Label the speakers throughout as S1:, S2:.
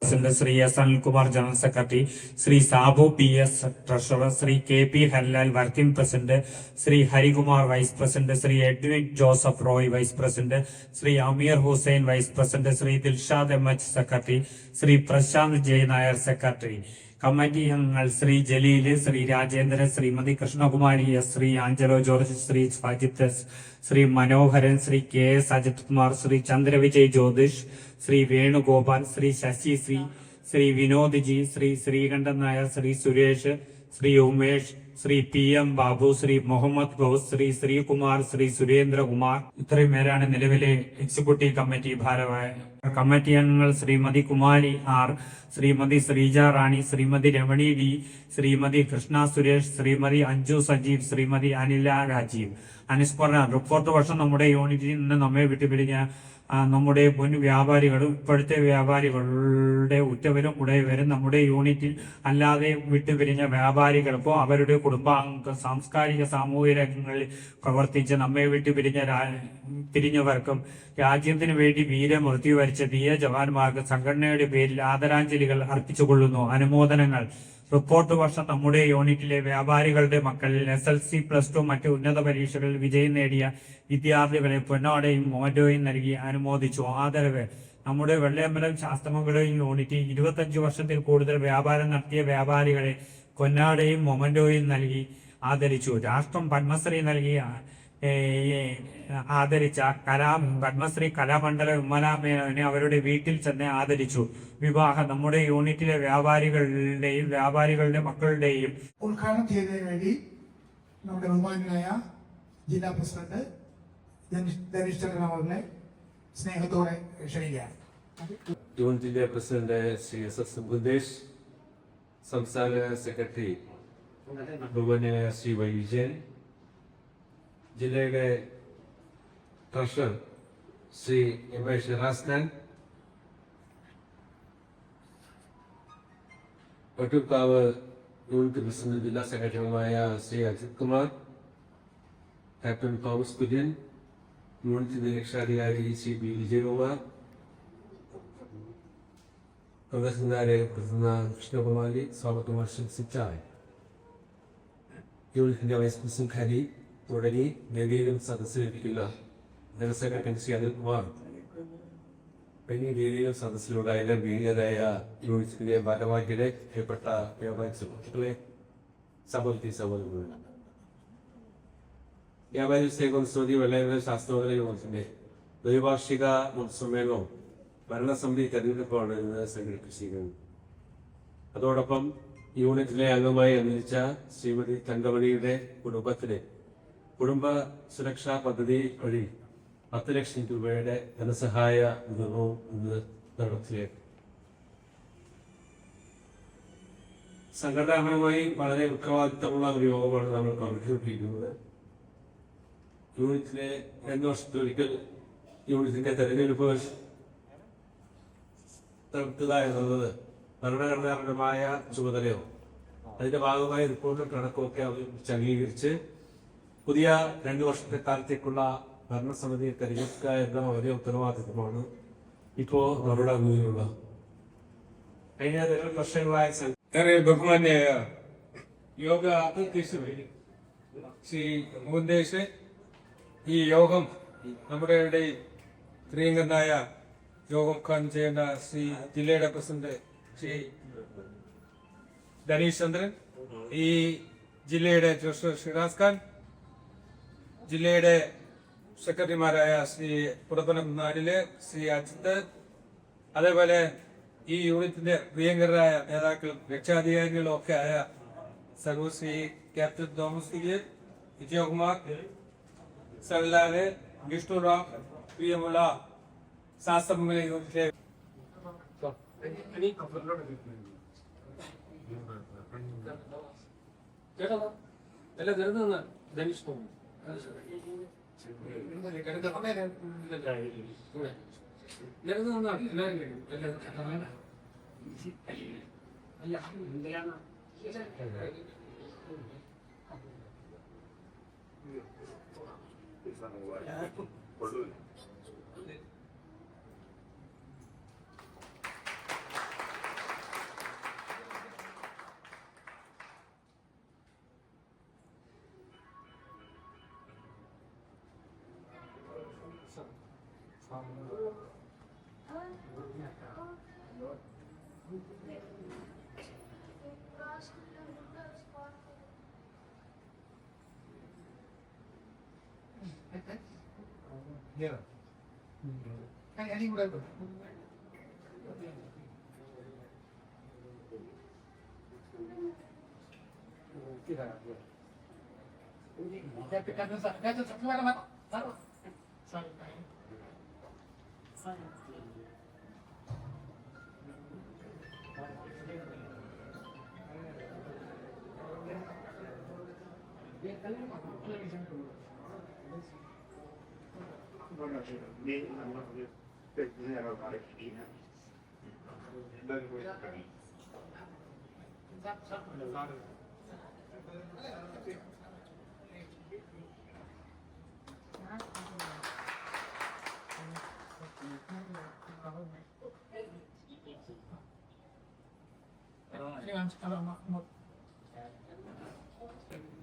S1: President Shri S Anilkumar general secretary, Shri Sabu PS treasurer, Shri KP Harilal working president, Shri Harikumar vice president, Shri Edwin Joseph Roy vice president, Shri Ameer Hussain vice president, Shri Dilshad MH secretary, Shri Prashanth J Nair secretary. Committee അംഗങ്ങൾ Shri Jaleel, Shri Rajendran, Shrimati Krishnakumari S, Shri Angelo George, Shri Ajith S, Shri Manoharan, Shri KS Ajith Kumar, Shri Chandravijay Jyothish, Shri Venugopal, Shri Sasi Shri Vinod G, Shri Sreekantan Nair, Shri Suresh, Shri Umesh, Shri PM Babu, Shri Muhammad Ghouse, Shri Sreekumar, Shri Surendrakumar. ഇത്രയും പേരാണ് നിലവിലെ executive committee ഭാരവാഹി. Committee അംഗങ്ങൾ Shrimati Kumari R, Shrimati Sreeja റാണി, Shrimati Ramani D, Shrimati Krishna Suresh, Shrimati Anju Sajeev, Shrimati Anila Rajeev. അനുസ്മരണ report വർഷം നമ്മുടെ യൂണിറ്റിൽ നിന്ന് നമ്മെ വിട്ടുപിരിഞ്ഞ നമ്മുടെ മുൻ വ്യാപാരികളും ഇപ്പോഴത്തെ വ്യാപാരികളുടെ ഉറ്റവരും ഉടയവരും നമ്മുടെ യൂണിറ്റിൽ അല്ലാതെ വിട്ടുപിരിഞ്ഞ വ്യാപാരികൾക്കോ അവരുടെ കുടുംബാംഗ സാംസ്കാരിക സാമൂഹിക രംഗങ്ങളിൽ പ്രവർത്തിച്ച് നമ്മെ പിരിഞ്ഞവർക്കും രാജ്യത്തിനു വേണ്ടി വീരമൃത്യു വരിച്ച ധീര ജവാന്മാർക്ക് സംഘടനയുടെ പേരിൽ ആദരാഞ്ജലികൾ അർപ്പിച്ചുകൊള്ളുന്നു. അനുമോദനങ്ങൾ. റിപ്പോർട്ട് വർഷം നമ്മുടെ യൂണിറ്റിലെ വ്യാപാരികളുടെ മക്കളിൽ SLC+2 മറ്റ് ഉന്നത പരീക്ഷകളിൽ വിജയം നേടിയ വിദ്യാർത്ഥികളെ പൊന്നാടയും മൊമന്റോയും നൽകി അനുമോദിച്ചു. ആദരവ്. നമ്മുടെ വെള്ളയമ്പലം ശാസ്ത്രമംഗലം യൂണിറ്റ് 25 വർഷത്തിൽ കൂടുതൽ വ്യാപാരം നടത്തിയ വ്യാപാരികളെ പൊന്നാടയും മൊമന്റോയും നൽകി ആദരിച്ചു. രാഷ്ട്രം പത്മശ്രീ നൽകി ആദരിച്ച പത്മശ്രീ കലാമണ്ഡല ഉമ്മലാമേനെ അവരുടെ വീട്ടിൽ ചെന്ന് ആദരിച്ചു. വിവാഹം. നമ്മുടെ യൂണിറ്റിലെ വ്യാപാരികളുടെയും വ്യാപാരികളുടെ മക്കളുടെയും
S2: ഉദ്ഘാടനം ചെയ്തതിനു വേണ്ടി നമ്മുടെ ബഹുമാനായ ജില്ലാ പ്രസിഡന്റ് ധനീഷ് ചന്ദ്രൻ അവരുടെ സ്നേഹത്തോടെ ക്ഷണിക്കുകയാണ്.
S3: യൂണിറ്റിന്റെ പ്രസിഡന്റ് ശ്രീ SS ബുദ്ദേശ്, സംസ്ഥാന സെക്രട്ടറി ബഹുമാന്യായ ശ്രീ Y വിജയൻ, ജില്ലയുടെ treasurer Shri MH Shiraz Khan, Vattiyoorkavu unit president ജില്ലാ സെക്രട്ടറിയുമായ Shri Ajith Kumar, captain Thomas Kurian, unit നിരീക്ഷാധികാരി ശ്രീ B വിജയകുമാർ, പ്രൊഫസർമാരെ പ്രസിഡന്റ് കൃഷ്ണകുമാരി, സ്വാഗതകുമാർ സിറ്റായ്, യൂണിറ്റിന്റെ വൈസ് പ്രസിഡന്റ് ഹരി തുടങ്ങി വേദിയിലും സദസ്സിലിരിക്കുന്ന ജനറൽ സെക്രട്ടറി ശ്രീ അനിൽകുമാർ എന്നീ വേദിയിലും സദസ്സിലുണ്ടായ വീര്യരായ യൂണിറ്റിന്റെ ഭാരവാഹികളെ, പ്രിയപ്പെട്ട വ്യാപാരി സുഹൃത്തുക്കളെ, സഹോദരി സഹോദരങ്ങളെ, വ്യാപാരി സേവനസമിതി വെള്ളയമ്പലം ശാസ്ത്രമംഗല യൂണിറ്റിന്റെ ദ്വൈവാർഷിക സമ്മേളനവും ഭരണസമിതി തെരഞ്ഞെടുപ്പാണ് ഇന്ന് സംഘടിപ്പിച്ചിരിക്കുന്നത്. അതോടൊപ്പം യൂണിറ്റിലെ അംഗമായി അന്തരിച്ച ശ്രീമതി തങ്കമണിയുടെ കുടുംബത്തിന് കുടുംബ സുരക്ഷാ പദ്ധതി വഴി 10 ലക്ഷം രൂപയുടെ ധനസഹായ വിതരണവും ഇന്ന് നടത്തിയേക്കും. സംഘടനാപരമായി വളരെ ഉത്തരവാദിത്തമുള്ള ഒരു യോഗമാണ് നമ്മൾ നടത്തിക്കൊണ്ടിരിക്കുന്നത്. യൂണിറ്റിലെ 2 വർഷത്തിലൊരിക്കൽ യൂണിറ്റിന്റെ തെരഞ്ഞെടുപ്പ് നടത്തുക എന്നുള്ളത് ഭരണഘടനാപരമായ ചുമതലയോ അതിന്റെ ഭാഗമായ റിപ്പോർട്ടും കണക്കുമൊക്കെ അവതരിപ്പിച്ച് അംഗീകരിച്ച് പുതിയ 2 വർഷത്തെ കാലത്തേക്കുള്ള ഭരണസമിതിയെ തെരഞ്ഞെടുക്കുക എന്ന വലിയ ഉത്തരവാദിത്വമാണ് ഇപ്പോ നമ്മുടെ മുന്നിലുള്ളത്. കഴിഞ്ഞ 2 വർഷങ്ങളായ ബഹുമാന്യായ യോഗ അധ്യക്ഷ ശ്രീ മുകുന്ദേശ്, ഈ യോഗം നമ്മുടെ ഇടയിൽ പ്രിയങ്കനായ യോഗം ഉദ്ഘാടനം ചെയ്യേണ്ട ശ്രീ ജില്ലയുടെ പ്രസിഡന്റ് ശ്രീ ധനീഷ് ചന്ദ്രൻ, ഈ ജില്ലയുടെ ട്രഷറർ ഷിറാസ് ഖാൻ, ജില്ലയുടെ സെക്രട്ടറിമാരായ ശ്രീ പുറപ്പനം നാടിലെ ശ്രീ അജിത്ത്, അതേപോലെ ഈ യൂണിറ്റിന്റെ പ്രിയങ്കരായ നേതാക്കൾ രക്ഷാധികാരികളും ഒക്കെ ആയ സർവശ്രീ ക്യാപ്റ്റൻ തോമസ് കുര്യൻ, വിജയകുമാർ, സല്ലാല്, വിഷ്ണുറാം, പ്രിയമുള്ള ശാസ്ത്രമംഗല യൂണിറ്റിലെ
S2: Any good.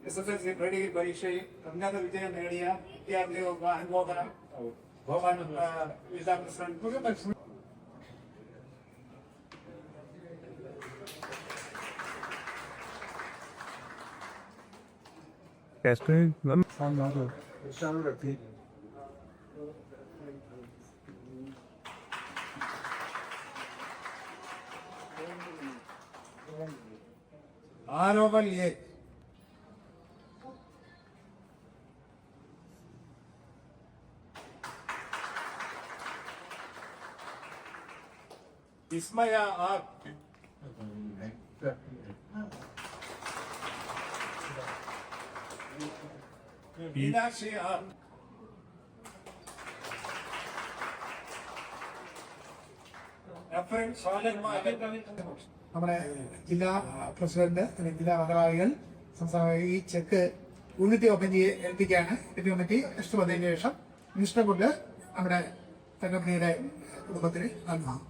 S2: SSLC മെഡിക്കൽ പരീക്ഷയിൽ ഉന്നത വിജയം നേടിയ വിദ്യാർത്ഥികൾക്ക് അനുമോദനം ബഹുമാനപ്പെട്ട ജില്ലാ പ്രസിഡന്റ് ആരോപൽ A Vismaya R Meenakshi R നമ്മുടെ ജില്ലാ പ്രസിഡന്റ് അല്ലെങ്കിൽ ജില്ലാ ഭാരവാഹികൾ സംസ്ഥാന ഈ ചെക്ക് യൂണിറ്റി ഓപ്പൺ ഏൽപ്പിക്കുകയാണ്. യൂണിറ്റി കമ്മിറ്റി നെക്സ്റ്റ് വന്നതിന് ശേഷം മിനിസ്റ്ററെ കൊണ്ട് നമ്മുടെ കമ്പനിയുടെ കുടുംബത്തിന് നൽകാം.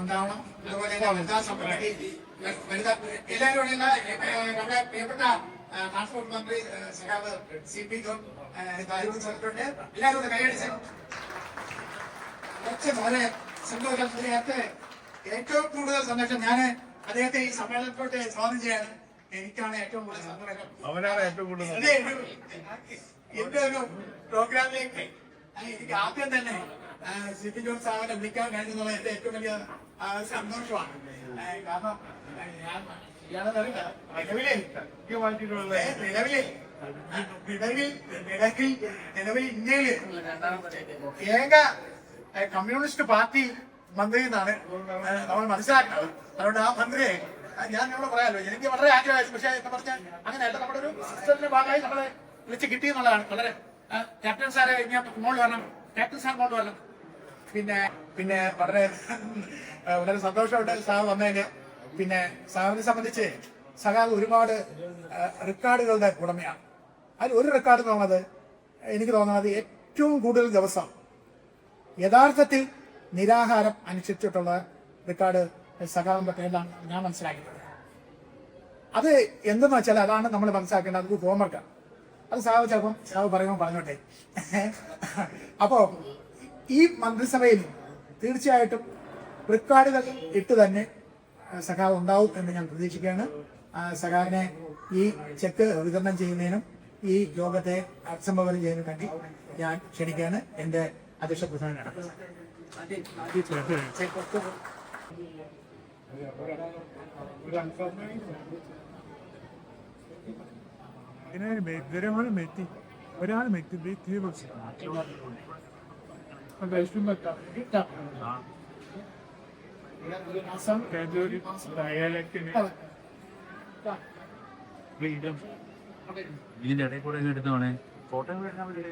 S2: ഉണ്ടാവണം. അതുപോലെ എല്ലാവരും നമ്മുടെ പ്രിയപ്പെട്ട ട്രാൻസ്പോർട്ട് മന്ത്രി സഖാവ് CP ജോൺ സാറിട്ടുണ്ട്. എല്ലാവരും കൈയടിച്ച് വളരെ സന്തോഷം. അദ്ദേഹത്തെ ഏറ്റവും കൂടുതൽ സന്തോഷം ഞാൻ അദ്ദേഹത്തെ ഈ സമ്മേളനത്തോട്ട് സ്വാഗതം ചെയ്യാണ്. എനിക്കാണ് ഏറ്റവും കൂടുതൽ സന്തോഷം.
S4: അവനാണ് ഏറ്റവും കൂടുതൽ
S2: എന്റെ ഒരു പ്രോഗ്രാമിലേക്ക് എനിക്ക് ആദ്യം തന്നെ CP ജോൺ സാറിനെ വിളിക്കാൻ കഴിഞ്ഞെന്നുള്ള എന്റെ ഏറ്റവും വലിയ സന്തോഷമാണ്. കാരണം നിലവിൽ ഇന്ത്യയില് ഏക കമ്മ്യൂണിസ്റ്റ് പാർട്ടി മന്ത്രി എന്നാണ് നമ്മൾ മനസ്സിലാക്കുന്നത്. അതുകൊണ്ട് ആ മന്ത്രിയെ ഞാൻ നിങ്ങളോട് പറയാമല്ലോ, എനിക്ക് വളരെ ആഗ്രഹമായിരുന്നു. പക്ഷേ എന്താ പറഞ്ഞാൽ അങ്ങനെയല്ല, നമ്മുടെ ഒരു സിസ്റ്ററിന്റെ ഭാഗമായി നമ്മളെ വിളിച്ച് കിട്ടിയെന്നുള്ളതാണ്. വളരെ ക്യാപ്റ്റൻ സാറെ ഞാൻ മോള് വരണം, ക്യാപ്റ്റൻ സാർ മോള് വരണം. പിന്നെ വളരെ വളരെ സന്തോഷമുണ്ട് സാർ വന്നതിന്. പിന്നെ സാറിനെ സംബന്ധിച്ച് സഖാവ് ഒരുപാട് റെക്കോർഡുകളുടെ ഉടമയാണ്. അതിൽ ഒരു റെക്കോർഡ് തോന്നുന്നത് എനിക്ക് തോന്നുന്നത് ഏറ്റവും കൂടുതൽ ദിവസം യഥാർത്ഥത്തിൽ നിരാഹാരം അനുസരിച്ചിട്ടുള്ള റെക്കോർഡ് സഖാവിന്റെ പേരിലാണ് ഞാൻ മനസ്സിലാക്കിയത്. അത് എന്തെന്ന് വെച്ചാൽ അതാണ് നമ്മൾ മനസ്സിലാക്കേണ്ടത്. അത് ഹോംവർക്കാണ്. അത് സാവ് ചിലപ്പം സാവ് പറയുമ്പോൾ പറഞ്ഞോട്ടെ. അപ്പോ ഈ മന്ത്രിസഭയിൽ തീർച്ചയായിട്ടും റെക്കോർഡുകൾ ഇട്ട് തന്നെ സഖാവ് ഉണ്ടാവും എന്ന് ഞാൻ പ്രതീക്ഷിക്കുകയാണ്. സഖാവിനെ ഈ ചെക്ക് വിതരണം ചെയ്യുന്നതിനും ഈ യോഗത്തെ അഭിസംബോധന ചെയ്യുന്നതിനും വേണ്ടി ഞാൻ ക്ഷണിക്കുകയാണ്. എന്റെ അധ്യക്ഷ പ്രധാനമാണ്.
S4: ഒരാൾ ഇതിന്റെ ഇടയിൽ കൂടെ എടുത്തോണേ ഫോട്ടോ എടുക്കാൻ വേണ്ടി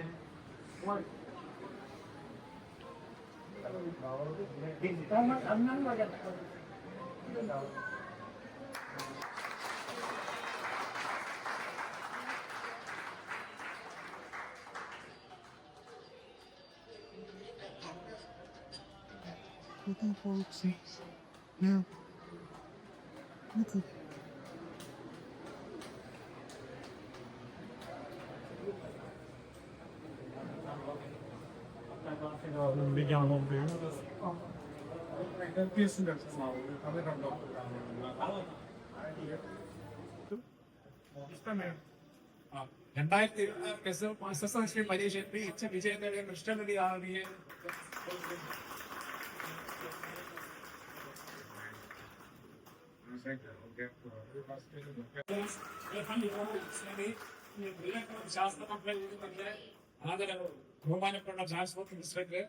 S2: SSLC പരീക്ഷയിൽ മികച്ച വിജയം നേടിയ കൃഷ്ണനടി ആദിയെ ബഹുമാനപ്പെട്ട ട്രാൻസ്പോർട്ട് മിനിസ്റ്റർക്ക്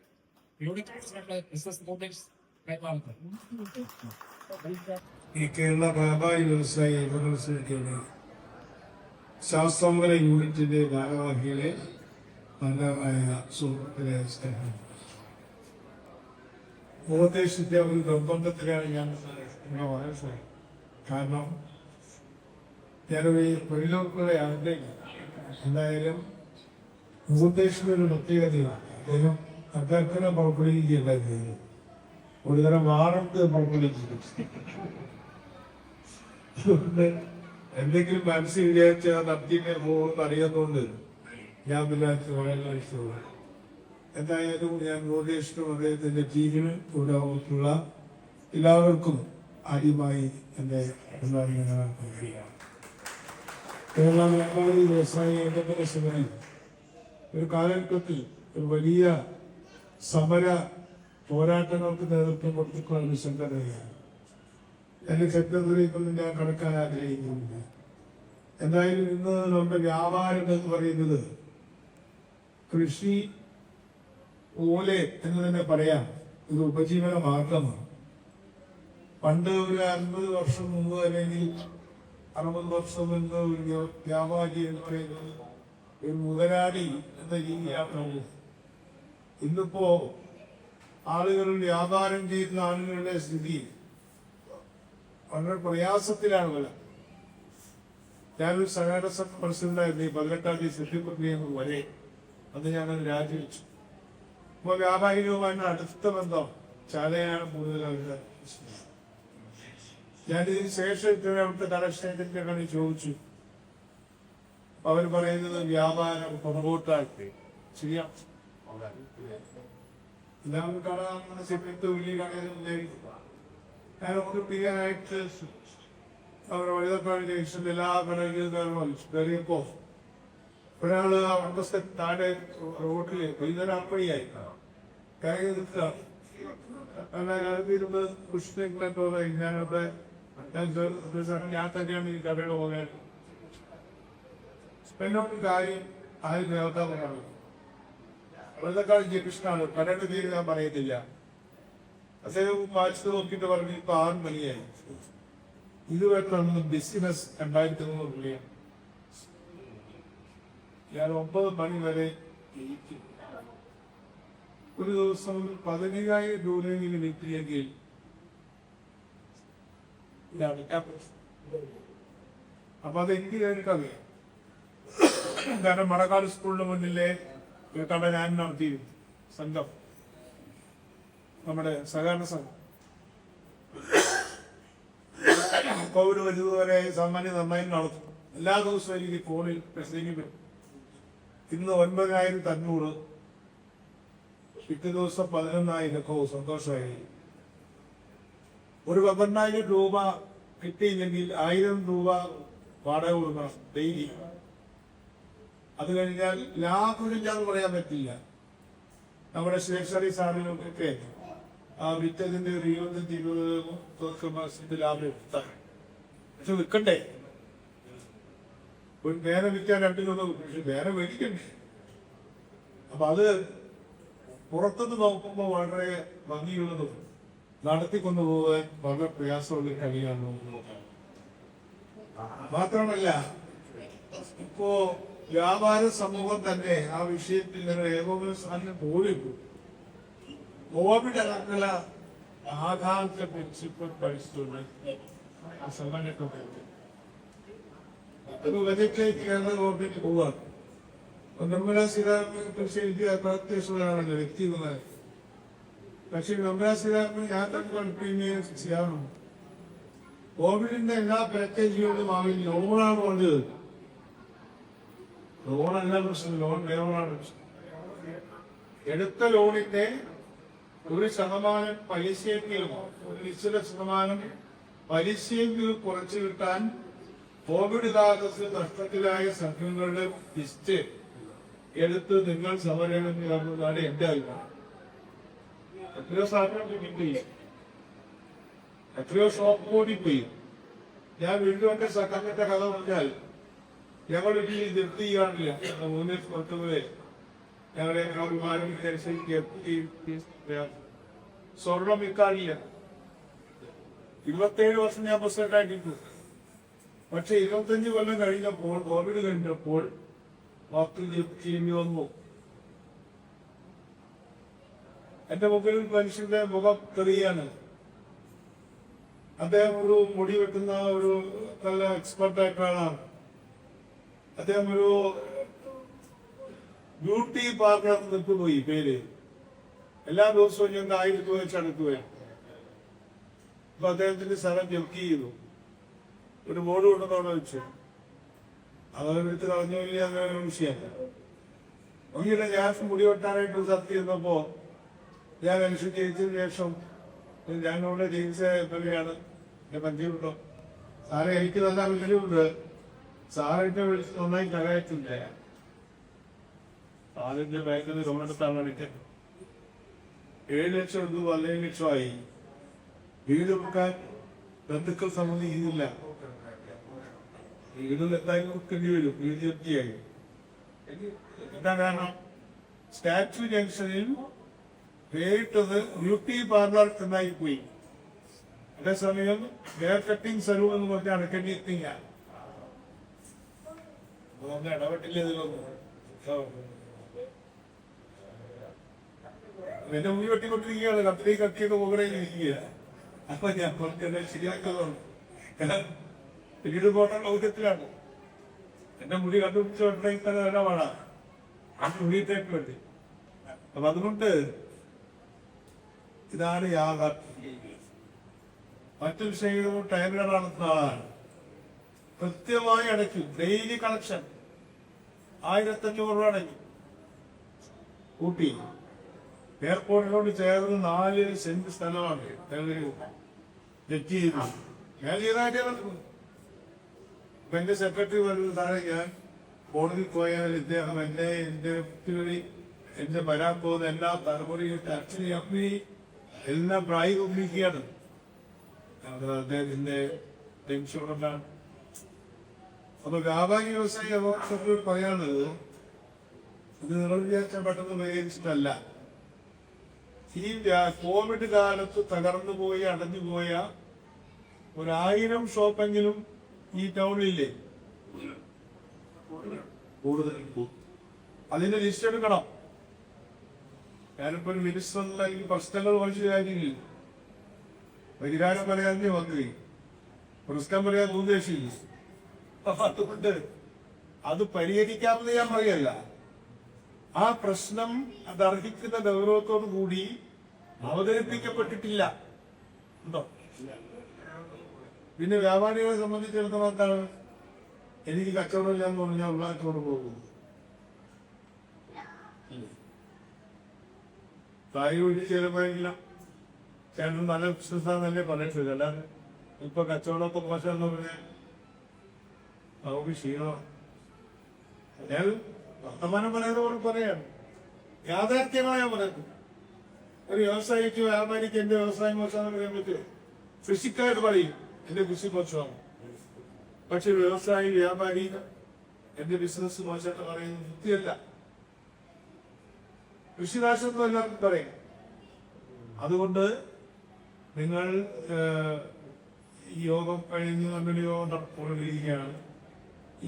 S2: യൂണിറ്റ് പ്രസിഡന്റ് SS മൂവ്മെന്റ്സ് കൈമാറുന്നു.
S5: ഈ കേരള വ്യാപാരി വ്യവസായി ഏകോപനത്തിന് ശാസ്ത്രമംഗല യൂണിറ്റിന്റെ ഭാരവാഹികളെ നല്ലതായ സുഹൃത്തിലെ സ്നേഹം ഉപദേശിച്ച ഒരു നിർബന്ധത്തിലാണ് ഞാൻ വായിച്ചത്. കാരണം ഞാനൊരു തൊഴിലുറപ്പുകളെ ആഗ്രഹിക്കുന്നു. എന്തായാലും ഉപദേശിക്കുന്ന ഒരു പ്രത്യേകതയാണ് അദ്ദേഹം അഭ്യർത്ഥന പുറപ്പെടുവിക്കുകയുണ്ടായിരുന്നു. ഒരുതരം വാറണ്ട് പുറപ്പെടുവിച്ചിട്ടുണ്ട്. എന്തെങ്കിലും മനസ്സിൽ വിചാരിച്ച് നടത്തിയിട്ട് പോകുമെന്ന് അറിയുന്നതുകൊണ്ട് ഞാൻ വിചാരിച്ചു. എന്തായാലും ഞാൻ ഉപദേശിക്കും അദ്ദേഹത്തിന്റെ ടീമിന് കൂടാവുള്ള എല്ലാവർക്കും ആദ്യമായി എന്റെ കേരള വ്യാപാരി വ്യവസായി ഏകോപന സമിതി ഒരു കാലഘട്ടത്തിൽ ഒരു വലിയ സമര പോരാട്ടങ്ങൾക്ക് നേതൃത്വം കൊടുത്തിട്ടുള്ള ഒരു സംഘടനയാണ്. എന്റെ സെക്രട്ടറിയൊന്നും ഞാൻ കടക്കാൻ ആഗ്രഹിക്കുന്നില്ല. എന്തായാലും ഇന്ന് നമ്മുടെ വ്യാപാരം എന്ന് പറയുന്നത് കൃഷി പോലെ എന്ന് തന്നെ പറയാം, ഒരു ഉപജീവന മാർഗമാണ്. പണ്ട് ഒരു 50 വർഷം മുമ്പ് അല്ലെങ്കിൽ 60 വർഷം മുമ്പ് ഒരു വ്യാപാരി എന്ന് പറയുന്നത് ഒരു മുതലാളി എന്ന രീതിയാണ്. ഇന്നിപ്പോ ആളുകൾ വ്യാപാരം ചെയ്യുന്ന ആളുകളുടെ സ്ഥിതി വളരെ പ്രയാസത്തിലാണ് വല്ല. ഞാനൊരു സഹകരണ സംഘ പ്രസിഡന്റായിരുന്നു ഈ 18-ാം തീയതി സെപ്റ്റംബർ വരെ. അന്ന് ഞാനത് രാജിവെച്ചു. ഇപ്പോൾ വ്യാപാരികളുമായിട്ട് അടുത്ത ബന്ധം ചാലയാണ് കൂടുതൽ അവരുടെ. ഞാനിതിന് ശേഷം ഇത്ര അവിടുത്തെ കലക്ഷന്റെ കളി ചോദിച്ചു. അവർ പറയുന്നത് വ്യാപാരം പുറകോട്ടാക്കി ചെയ്യാം. എല്ലാവരും കാണാൻ സമയത്ത് വലിയ കടയിൽ നമുക്ക് പിയായിട്ട് അവർ വലുതക്കാട് ജംഗ്ഷനിൽ എല്ലാ കടകളിലും കയറിയപ്പോ ഒരാള് അവിടുത്തെ താഴെ റോഡില് വൈകുന്നേരം അപ്പടിയായി കയറി നിൽക്കുക. ഇരുന്ന് കൃഷ്ണ ഞാനവിടെ ഞാൻ തന്നെയാണ് ഈ കടയുടെ പോകാൻ. എന്നോട് കാര്യം ആരും ദേവതാവാണ്. വലുതക്കാട് ജംഗ്ഷനാണ്. കടയുടെ പേര് ഞാൻ പറയത്തില്ല. അദ്ദേഹം വായിച്ചു നോക്കിയിട്ട് പറഞ്ഞു ഇപ്പൊ 6 മണിയായി. ഇതുവരെ ബിസിനസ് 2003 രൂപയാണ്. ഞാൻ 9 മണി വരെ ഒരു ദിവസം 15,000 രൂപയെങ്കിലും വിറ്റിയെങ്കിൽ അപ്പൊ അതെനിക്ക് എനിക്കറിയാം. കാരണം മടക്കാട് സ്കൂളിന് മുന്നിലെ ഒരു കട ഞാൻ നടത്തിയിരുന്നു. സംഘം, നമ്മുടെ സഹകരണ സംഘം. കോവിഡ് വരുന്നതുവരെ സാമാന്യം നന്നായി നടത്തും. എല്ലാ ദിവസവും എനിക്ക് ഫോണിൽ മെസ്സേജ് വരും. ഇന്ന് 9,500, പിറ്റേ ദിവസം 11,000. സന്തോഷമായി. ഒരു 12,000 രൂപ കിട്ടിയില്ലെങ്കിൽ 1,000 രൂപ വാടക കൊടുക്കണം ഡെയിലി. അത് കഴിഞ്ഞാൽ ലാഭമില്ലാന്ന് പറയാൻ പറ്റില്ല. നമ്മുടെ സ്റ്റേഷനറി സാധനങ്ങൾക്കൊക്കെ ആ വിറ്റതിന്റെ ഒരു 20-20% ലാഭം എടുത്താൽ പക്ഷെ വിൽക്കണ്ടേ. ഒരു നേരെ വിൽക്കാൻ 2 രൂപ, പക്ഷെ നേരെ മേടിക്കണ്ടേ. അപ്പൊ അത് പുറത്തുനിന്ന് നോക്കുമ്പോൾ വളരെ ഭംഗിയുള്ളതും നടത്തിക്കൊണ്ടുപോകാൻ വളരെ പ്രയാസമുള്ള കഴിയാണ്. മാത്രമല്ല ഇപ്പോ വ്യാപാര സമൂഹം തന്നെ ആ വിഷയത്തിൽ ഏകോപന സ്ഥാനം പോലും കോവിഡ് അടക്കമുള്ള ആധാറിന്റെ പ്രിൻസിപ്പൽ പഠിച്ചിട്ടുണ്ട് സംഘടനയ്ക്ക് അത് ബജറ്റിലേക്ക് കേരള ഗവൺമെന്റ് പോവാണ്. നിർമ്മലാ സീതാരാമൻ പക്ഷേ എനിക്ക് അപ്രത്യക്ഷമാണല്ലോ വ്യക്തിപരമായി. പക്ഷെ നിർമ്മലാ സീതാരാമൻ ഞാൻ തന്നെ ചെയ്യണം. കോവിഡിന്റെ എല്ലാ പാക്കേജുകളും അവർ ലോണാണ് കൊണ്ടത്. ലോണല്ല പ്രശ്നം, ലോൺ വേണമാണ് പ്രശ്നം. എടുത്ത ലോണിന്റെ 1% പലിശയെങ്കിലും, ഒരു നിശ്ചിത ശതമാനം പലിശയെങ്കിലും കുറച്ചു കിട്ടാൻ കോവിഡ് കാലത്ത് നഷ്ടത്തിലായ സംഘങ്ങളുടെ ലിസ്റ്റ് എടുത്ത് നിങ്ങൾ സമരം നടന്നതാണ് എന്റെ അഭിപ്രായം. എത്രയോ സ്ഥാപനം കിട്ടി, എത്രയോ ഷോപ്പ് കൂടി പോയി. ഞാൻ വീണ്ടും എന്റെ സംഘത്തിന്റെ കഥ പറഞ്ഞാൽ ഞങ്ങൾ ഇതിൽ നിർത്തി ചെയ്യാറില്ല. 3 ഞങ്ങളുടെ സ്വർണം വിൽക്കാറില്ല. 27 വർഷം ഞാൻ പ്രസിഡന്റായിട്ടിട്ടു. പക്ഷെ 25 കൊല്ലം കഴിഞ്ഞപ്പോൾ, കോവിഡ് കഴിഞ്ഞപ്പോൾ വാക്ക് ചെയ്യേണ്ടി വന്നു. എന്റെ മുമ്പിൽ മനുഷ്യന്റെ മുഖം തെറിയാണ്. അദ്ദേഹം ഒരു മുടി വെട്ടുന്ന ഒരു നല്ല എക്സ്പെർട്ടായിട്ടുള്ള ആളാണ്. അദ്ദേഹം ഒരു ബ്യൂട്ടി പാർലർ നിൽക്കുപോയി പേര്. എല്ലാ ദിവസവും ഞങ്ങൾ 1000 രൂപ വെച്ച് അടുക്കുകയാണ്. അപ്പൊ അദ്ദേഹത്തിന്റെ സ്ഥലം ജപ്തി ചെയ്തു. ഒരു ബോർഡ് കൊണ്ടുവന്നവിടെ വെച്ചു. അതെടുത്ത് കളഞ്ഞില്ല, അങ്ങനെ വിഷയമല്ല. ഒന്നില്ല, ഞാൻ മുടി വെട്ടാനായിട്ട് സത്യം ചെയ്യുന്നപ്പോ ഞാൻ അനുസരിച്ച് ജയിച്ചതിന് ശേഷം ഞാനിവിടെ ജയിച്ച എംഎൽഎയാണ്. എന്റെ പഞ്ചിയുണ്ടോ സാറെ, എനിക്ക് നല്ല വിവരമുണ്ട്. സാറിന്റെ വിളിച്ച് നന്നായി കലയറ്റില്ല. സാറിന്റെ ബാങ്കിൽ നിന്ന് ലോൺ എടുത്താണ് എനിക്ക് 7 ലക്ഷം എടുത്തു, 15 ലക്ഷമായി. വീട് വെക്കാൻ ബന്ധുക്കൾ സമ്മതിക്കുന്നില്ല. വീട് എന്തായാലും വെക്കേണ്ടി വരും. വീട് ജപ്തിയായി. എന്താ കാരണം? സ്റ്റാച്യു ജംഗ്ഷനിൽ പേരിട്ടത് ബ്യൂട്ടി പാർലർ എന്നായി പോയി. അതേസമയം ഹെയർ കട്ടിംഗ് സലൂൺ എന്ന് പറഞ്ഞാൽ അടക്കേണ്ടി എത്തില്ല. അതൊന്നും ഇടപെട്ടില്ല ഇതിലൊന്നും. എന്റെ മുടി വെട്ടിക്കൊണ്ടിരിക്കുകയാണ്. കത്തിരി കത്തിയൊക്കെ മുകളിൽ ഇരിക്കുക. അപ്പൊ ഞാൻ കുറച്ച് ശരിയാക്കുന്നുണ്ട്. പിന്നീട് പോട്ട ലോകത്തിലാണ് എന്റെ മുടി കണ്ടുപിടിച്ച് വെട്ടണ ഇടമാണ് ആ മുടിയത്തേക്ക് വേണ്ടി. അപ്പൊ അതുകൊണ്ട് ഇതാണ് യാഥാർത്ഥ്യം. മറ്റു വിഷയങ്ങളും ടൈലർ നടത്തുന്ന ആളാണ്. കൃത്യമായി അടയ്ക്കും. ഡെയിലി കളക്ഷൻ 1500 രൂപ അടയ്ക്കും. കൂട്ടി എയർപോർട്ടിനോട് ചേർന്ന് 4 സെന്റ് സ്ഥലമാണ് ജപ്തി ചെയ്തു. ഞാൻ ചെയ്തായിട്ടേ നടക്കും. അപ്പൊ എന്റെ സെക്രട്ടറി പറയുന്നത്, താഴെ ഞാൻ കോടതിയിൽ പോയാൽ ഇദ്ദേഹം എന്റെ വരാൻ പോകുന്ന എല്ലാ തലമുറയും അച്ഛനെ അമ്മയും എല്ലാം പ്രായോഗിക്കുകയാണ്. അദ്ദേഹത്തിന്റെ ടെൻഷൻ കൊണ്ടാണ്. അപ്പൊ വ്യാപാരി വ്യവസായി അവർക്ക് പറയാനുള്ളത്, ഇത് നിങ്ങൾ വിചാരിച്ചാൽ പെട്ടെന്ന് പരിഹരിച്ചിട്ടല്ല. ഈ കോവിഡ് കാലത്ത് തകർന്നു പോയി അടഞ്ഞുപോയ 1000 ഷോപ്പെങ്കിലും ഈ ടൗണിലില്ലേ? കൂടുതൽ അതിന്റെ ലിസ്റ്റ് എടുക്കണം. ഞാനിപ്പോ ഒരു മിനിസ്റ്റർ അല്ലെങ്കിൽ പ്രശ്നങ്ങൾ കുറച്ച് കാര്യമില്ല. പരിഹാരം പറയാനേ മന്ത്രി, പ്രശ്നം പറയാൻ ഉദ്ദേശിച്ചില്ല. അതുകൊണ്ട് അത് പരിഹരിക്കാമെന്ന് ഞാൻ പറയല്ല. ആ പ്രശ്നം അത് അർഹിക്കുന്ന ഗൗരവത്തോടു കൂടി അവതരിപ്പിക്കപ്പെട്ടിട്ടില്ല. ഉണ്ടോ? പിന്നെ വ്യാപാരികളെ സംബന്ധിച്ചിടത്തോളം എന്താണ്, എനിക്ക് കച്ചവടമില്ലാന്ന് പറഞ്ഞാൽ ഉള്ളാറ്റോട് പോകും. തായി ഒഴിച്ച് ചിലപ്പോഴെങ്കിലും ചേട്ടൻ നല്ല ബിസിനസ്സാന്നല്ലേ പറഞ്ഞിട്ടില്ല. അല്ലാതെ ഇപ്പൊ കച്ചവടമൊക്കെ മോശമെന്ന് പറഞ്ഞാൽ നമുക്ക് ക്ഷീണമാണ്. ഞാൻ വർത്തമാനം പറയുന്നതോട് പറയാണ്, യാഥാർത്ഥ്യമായ പറയുന്നത്. ഒരു വ്യവസായിക്ക് വ്യാപാരിക്ക് എന്റെ വ്യവസായം മോശമാണെന്ന് പറയാൻ പറ്റുമോ? കൃഷിക്കാർ പറയും എന്റെ കൃഷി മോശമാണ്. പക്ഷെ വ്യവസായി വ്യാപാരി എന്റെ ബിസിനസ് മോശമായിട്ട് പറയുന്നത് വൃത്തിയല്ല. കൃഷിനാശം എല്ലാവർക്കും പറയും. അതുകൊണ്ട് നിങ്ങൾ ഈ യോഗം കഴിഞ്ഞ് നല്ലൊരു യോഗം നടന്നുകൊണ്ടിരിക്കുകയാണ്.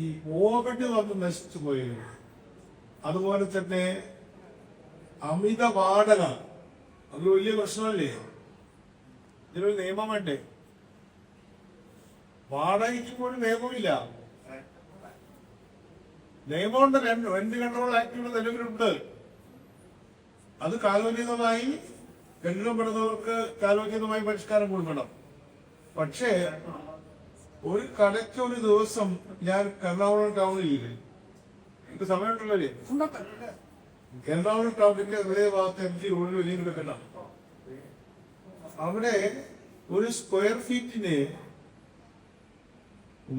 S5: ഈ കോവിഡ് നമുക്ക് നശിച്ചു പോയത്. അതുപോലെ തന്നെ അമിത വാടക, അത് വലിയ പ്രശ്നമല്ലേ? ഇതിനൊരു നിയമം വേണ്ടേ? വാടകയ്ക്ക് പോലും നിയമമില്ല. നിയമമുണ്ട്, റെന്റ് കൺട്രോൾ ആക്ട് നിലവിലുണ്ട്. അത് കാലോചിതമായി കെട്ടിടപ്പെടുന്നവർക്ക് കാലോചിതമായി പരിഷ്കാരം കൊടുക്കണം. പക്ഷേ ഒരു കടയ്ക്ക് ഒരു ദിവസം ഞാൻ എറണാകുളം ടൗണിൽ, എനിക്ക് സമയമുണ്ടല്ലേ, എറണാകുളം ടൗണിന്റെ അതേ ഭാഗത്ത് MG റോഡിൽ വലിയ കെട്ടിടം. അവിടെ ഒരു സ്ക്വയർ ഫീറ്റിന്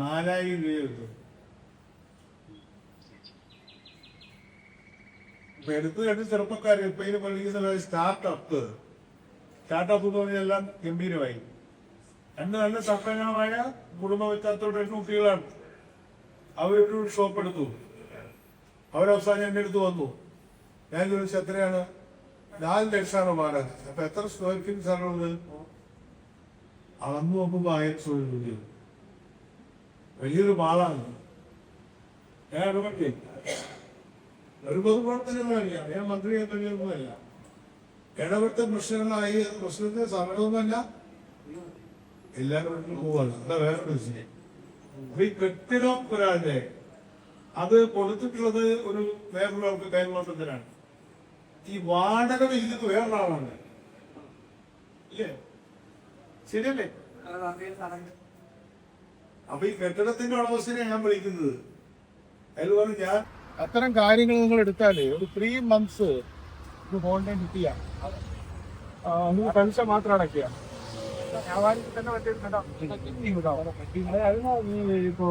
S5: 4000 രൂപയുണ്ട്. ഇപ്പൊ എടുത്തു രണ്ട് ചെറുപ്പക്കാർ ഇപ്പൊ ഇതിന് പഠിക്കുന്ന സ്റ്റാർട്ടപ്പ് എന്ന് പറഞ്ഞെല്ലാം ഗംഭീരമായി. നല്ല സമ്പന്നമായ കുടുംബ പശ്ചാത്തലത്തോടെ 2 കുട്ടികളാണ്. അവരൊരു ഷോപ്പ് എടുത്തു. അവരവസാനം എന്റെ അടുത്ത് വന്നു. ഞാൻ ചോദിച്ചു എത്രയാണ്? 4 ലക്ഷമാണ് വാടക. അപ്പൊ എത്ര സ്ക്വയർ ഫീറ്റ് സാറുള്ളത്? അളന്നു നോക്കുമ്പോ 1000 സ്ക്വയർ ഫീറ്റ്. വലിയൊരു മാളാണ്. ഞാൻ ഇടപെട്ടേ, ഒരു പൊതുപ്രവർത്തനമല്ല, ഞാൻ മന്ത്രിയെ കഴിയുന്നതല്ല. ഇടപെട്ട പ്രശ്നങ്ങളായി, പ്രശ്നത്തിന്റെ സമരമൊന്നുമല്ല, എല്ലാവരും പോവാണ്. അതാ വേറെ വിഷയം. ഈ കെട്ടിടം ഒരാളുടെ അത് കൊടുത്തിട്ടുള്ളത് ഒരു വേറൊരാൾക്ക് കൈമാറ്റത്തിനാണ്. ഈ വാടക വിഹിതം വേറൊരാളാണ്. ഇല്ലേ? ശരിയല്ലേ? അപ്പൊ ഈ കെട്ടിടത്തിന്റെ ഉടമസ്ഥനെ ഞാൻ വിളിക്കുന്നത്. അതുപോലെ ഞാൻ അത്തരം കാര്യങ്ങൾ നിങ്ങൾ എടുത്താലേ ഒരു 3 months ഹോൾഡേ കിട്ടിയ പലിശ മാത്രം അടയ്ക്കുക. ഇപ്പോ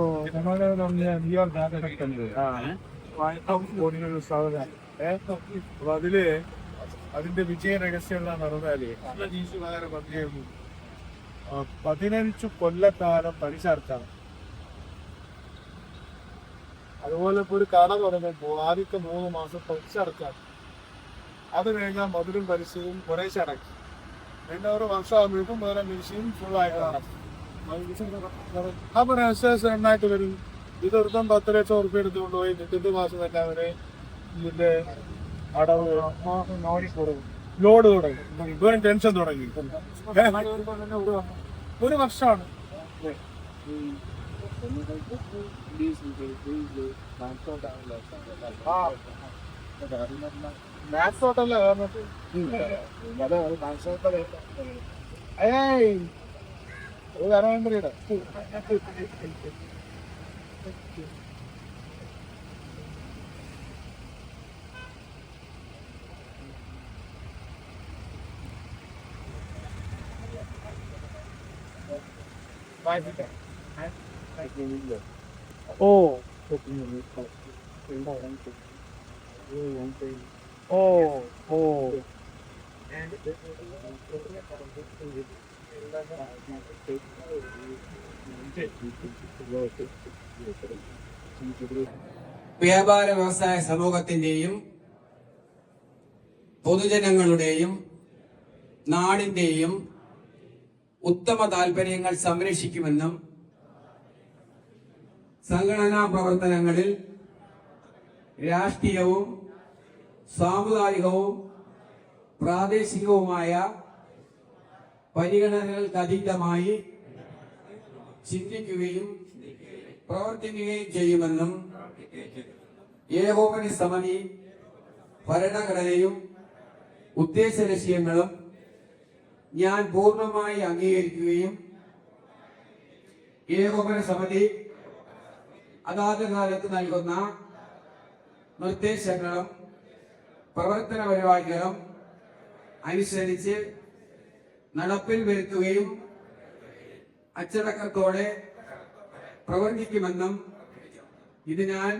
S5: അപ്പൊ അതിന്റെ വിജയ രഹസ്യം നടന്നാലേ 15 കൊല്ലക്കാലം പലിശ അടച്ചാണ്. അതുപോലെ ഇപ്പൊ ഒരു കട തുടങ്ങുമ്പോൾ ആദ്യത്തെ 3 മാസം പലിശ അടച്ചാൽ അത് കഴിഞ്ഞാൽ മധുരം പലിശയും കുറേശ്ശെ അടക്കി. പിന്നെ ഒരു വർഷമാകുമ്പോഴേക്കും വേറെ പലിശയും ഫുള്ളായിട്ട് നടക്കും. അപ്പൊ എണ്ണായിട്ട് വരും. ഇതൊരുത്തം 10 ലക്ഷം ഉറുപ്പ്യ എടുത്തുകൊണ്ട് പോയി 8 മാസം തന്നെ അവര് ഇതിന്റെ അടവ് ലോഡ് തുടങ്ങി. ഇവരും ടെൻഷൻ തുടങ്ങി. ഒരു വർഷമാണ്. മാത്സോട്ടല്ല ധനമന്ത്രിയുടെ
S6: വ്യാപാര വ്യവസായ സമൂഹത്തിന്റെയും പൊതുജനങ്ങളുടെയും നാടിന്റെയും ഉത്തമ താൽപര്യങ്ങൾ സംരക്ഷിക്കുമെന്നും സംഘടനാ പ്രവർത്തനങ്ങളിൽ രാഷ്ട്രീയവും സാമുദായികവും പ്രാദേശികവുമായ പരിഗണനകൾക്കതീതമായി ചിന്തിക്കുകയും പ്രവർത്തിക്കുകയും ചെയ്യുമെന്നും ഏകോപന സമിതി ഭരണഘടനയും ഉദ്ദേശ ലക്ഷ്യങ്ങളും ഞാൻ പൂർണ്ണമായി അംഗീകരിക്കുകയും ഏകോപന സമിതി അതാത് കാലത്ത് നൽകുന്ന നിർദ്ദേശങ്ങളും പ്രവർത്തന പരിപാടികളും അനുസരിച്ച് നടപ്പിൽ വരുത്തുകയും അച്ചടക്കത്തോടെ പ്രവർത്തിക്കുമെന്നും ഇത് ഞാൻ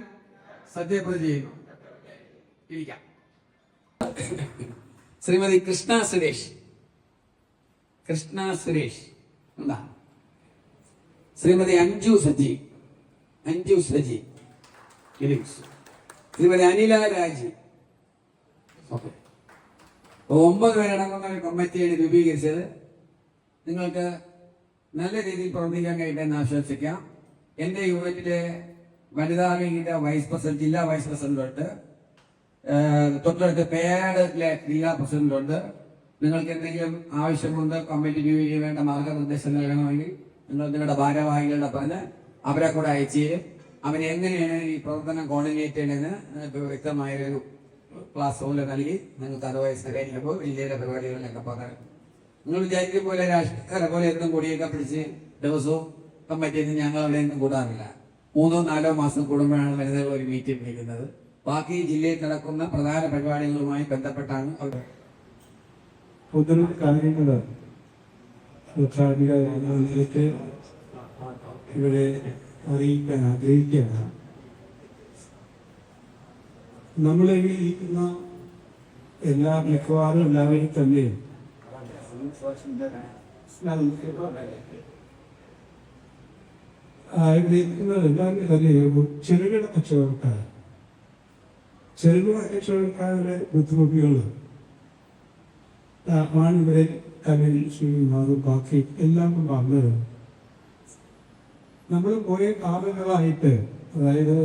S6: സത്യപ്രതിജ്ഞ ചെയ്യുന്നു. ഇരിക്കാം. ശ്രീമതി കൃഷ്ണ സുരേഷ് എന്താ? ശ്രീമതി അഞ്ജു സജി ശ്രീമതി അനില രാജി. 9 പേരടങ്ങുന്ന ഒരു കമ്മിറ്റിയാണ് രൂപീകരിച്ചത്. നിങ്ങൾക്ക് നല്ല രീതിയിൽ പ്രവർത്തിക്കാൻ കഴിയട്ടെന്ന് ആശ്വസിക്കാം. എന്റെ യൂണിറ്റിലെ വനിതാ വിംഗിന്റെ ജില്ലാ വൈസ് പ്രസിഡന്റുണ്ട്. തൊട്ടടുത്ത് പേയാടിലെ ജില്ലാ പ്രസിഡന്റുണ്ട്. നിങ്ങൾക്ക് എന്തെങ്കിലും ആവശ്യമുണ്ട്, കമ്മിറ്റി രൂപയ്ക്ക് വേണ്ട മാർഗനിർദ്ദേശം നൽകണമെങ്കിൽ നിങ്ങൾ നിങ്ങളുടെ ഭാരവാഹികളുടെ പറഞ്ഞ് അവരെ കൂടെ അയച്ചു തരും. അവൻ എങ്ങനെയാണ് ഈ പ്രവർത്തനം കോർഡിനേറ്റ് ചെയ്യണമെന്ന് നിങ്ങൾക്ക് വ്യക്തമായൊരു ക്ലാസ് പോലെ നൽകി നിങ്ങൾക്ക് അതുമായി സഹകരിക്കുമ്പോൾ ജില്ലയിലെ പരിപാടികളിലൊക്കെ പറയാം. നിങ്ങൾ വിചാരിക്കും പോലെ രാഷ്ട്രീയക്കാരെ പോലെ എന്നും കൂടിയൊക്കെ പിടിച്ച് ദിവസവും കമ്മിറ്റിയിൽ ഞങ്ങൾ അവിടെ ഒന്നും കൂടാറില്ല. 3-4 മാസം കൂടുമ്പോഴാണ് വനിതകൾ ഒരു മീറ്റിംഗ് വിളിക്കുന്നത്. ബാക്കി ജില്ലയിൽ നടക്കുന്ന പ്രധാന പരിപാടികളുമായി ബന്ധപ്പെട്ടാണ് അവർ
S5: പൊതു കാര്യങ്ങൾ സർക്കാരിലേക്ക് ഇവിടെ അറിയിക്കാൻ ആഗ്രഹിക്കുകയാണ്. നമ്മളെ ഇരിക്കുന്ന മിക്കവാറും എല്ലാവരും തന്നെ ആഗ്രഹിക്കുന്നത് എല്ലാവരും തന്നെ ചെറുകിട കച്ചവടക്കാർ, ചെറുകിട കച്ചവടക്കാരുടെ ബുദ്ധിമുട്ടുകൾ ആണ് ഇവിടെ കമ്മ്യൂണിസ്റ്റ് ബാക്കി എല്ലാം പറഞ്ഞത്. നമ്മൾ കുറെ കാലങ്ങളായിട്ട്, അതായത്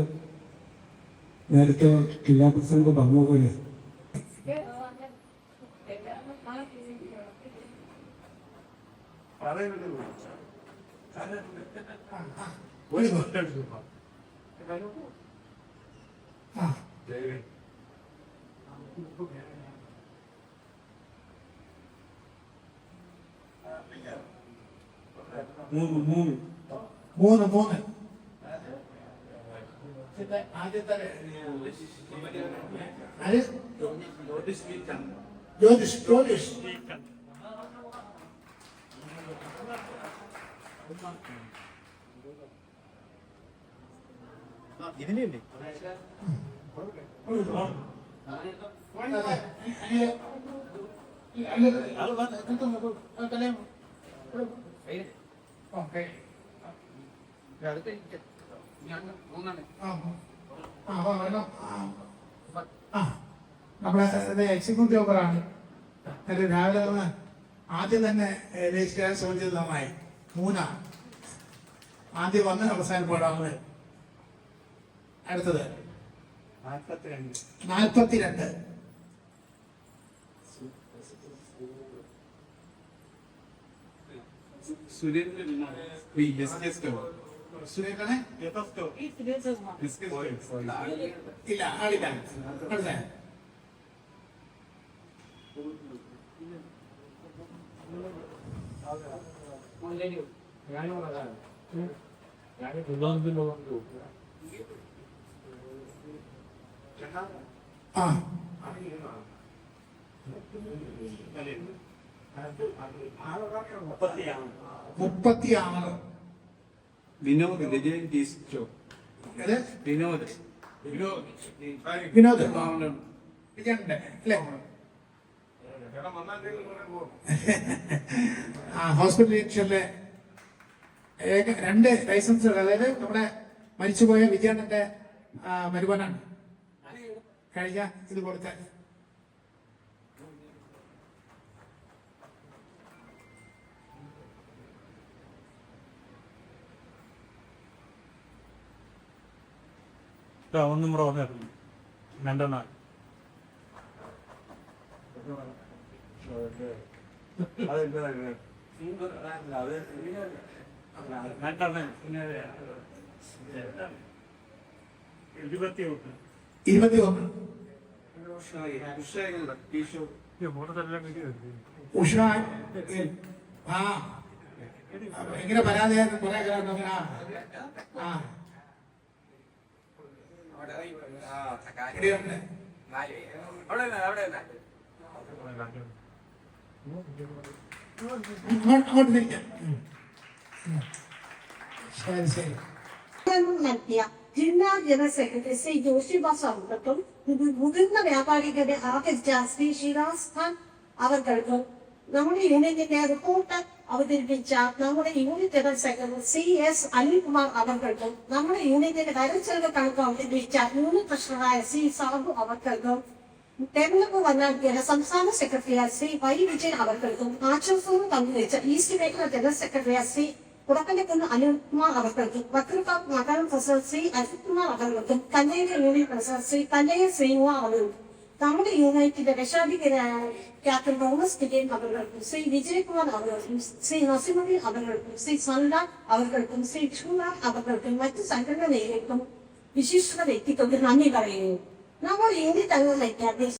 S5: നേരത്തെ ജില്ലാ പ്രസിഡന്റ് പറഞ്ഞ പോലെ
S2: മൂന്ന് ആദ്യത്തെ ജ്യോതിഷ്
S4: ഇതിനുണ്ട്
S2: നമ്മുടെ എക്സിക്യൂട്ടീവ് ഓഫറാണ്. രാവിലെ ആദ്യം തന്നെ രജിസ്റ്റർ സംബന്ധിച്ചത് നന്നായി. 3 ആദ്യം വന്ന് അവസാനം പോടാണ്. അടുത്തത് 42. സുരേന്ദ്രനെ ഇല്ല, ആളില്ല. മനസ്സിലായോ? ആ 36.
S3: വിനോദ് വിജയൻ ടീച്ചോ വിനോദ്
S2: വിനോദ് വിജയനുണ്ട് അല്ലേ? ഹോസ്പിറ്റൽ ഇൻഷുറിലെ 2 ലൈസൻസ്, അതായത് നമ്മുടെ മരിച്ചുപോയ വിജയണ്ണന്റെ മരുമനാണ് കഴിഞ്ഞ ഇത് കൊടുത്ത.
S1: ഒന്നും കൂടെ വന്നിരുന്നു 2
S2: 21. ഉഷ ഭയങ്കര പരാതിയായിരുന്നു കുറെ കാലം. അങ്ങോട്ട് തിരിക്കാം. ശരി ശരി.
S7: നടത്തിയ ജില്ലാ ജനറൽ സെക്രട്ടറി ശ്രീ ജോഷിബാസ് അവർക്കും മുതിർന്ന വ്യാപാരികളുടെ ആഹരിച്ച ശ്രീ ഷിറാസ് ഖാൻ അവർക്കും നമ്മുടെ യൂണിയന്റെ റിപ്പോർട്ട് അവതരിപ്പിച്ച നമ്മുടെ unit general secretary CS Anilkumar അവർക്കും നമ്മുടെ യൂണിയന്റെ വരച്ചെലവ് കണക്ക് അവതരിപ്പിച്ച യൂണിറ്റ് ട്രഷററായ ശ്രീ സാബു അവർക്കും തെരഞ്ഞെടുപ്പ് വന്ന സംസ്ഥാന സെക്രട്ടറിയായ ശ്രീ വൈ വിജയൻ അവർക്കും ആശംസകൾ പങ്കുവച്ച ഈസ്റ്റ് മേഖല ജനറൽ സെക്രട്ടറിയായ ശ്രീ പുറക്കലിക്കുന്ന അനിൽകുമാർ അവർക്കും വക്രപാട് മണ്ഡലം പ്രസിഡന്റ് ശ്രീ അജിത്കുമാർ അവർക്കും കന്നയ്യ യൂണിയൻ പ്രസിഡന്റ് ശ്രീ കന്നയ്യ ശ്രീകുമാർ അവർക്കും നമ്മുടെ യൂണിറ്റിന്റെ രക്ഷാധികാരിയായ ക്യാപ്റ്റൻ തോമസ് കിരിയൻ അവർക്കും ശ്രീ വിജയകുമാർ അവർക്കും ശ്രീ നസിമുദ്ദീൻ അവർക്കും ശ്രീ സന്ദ അവർക്കും ശ്രീ ചൂല അവർക്കും മറ്റ് സംഘടനയിലേക്കും വിശിഷ്ട വ്യക്തിത്വത്തിൽ നന്ദി പറയുന്നു. നമ്മൾ ഇന്ത്യ തങ്ങൾ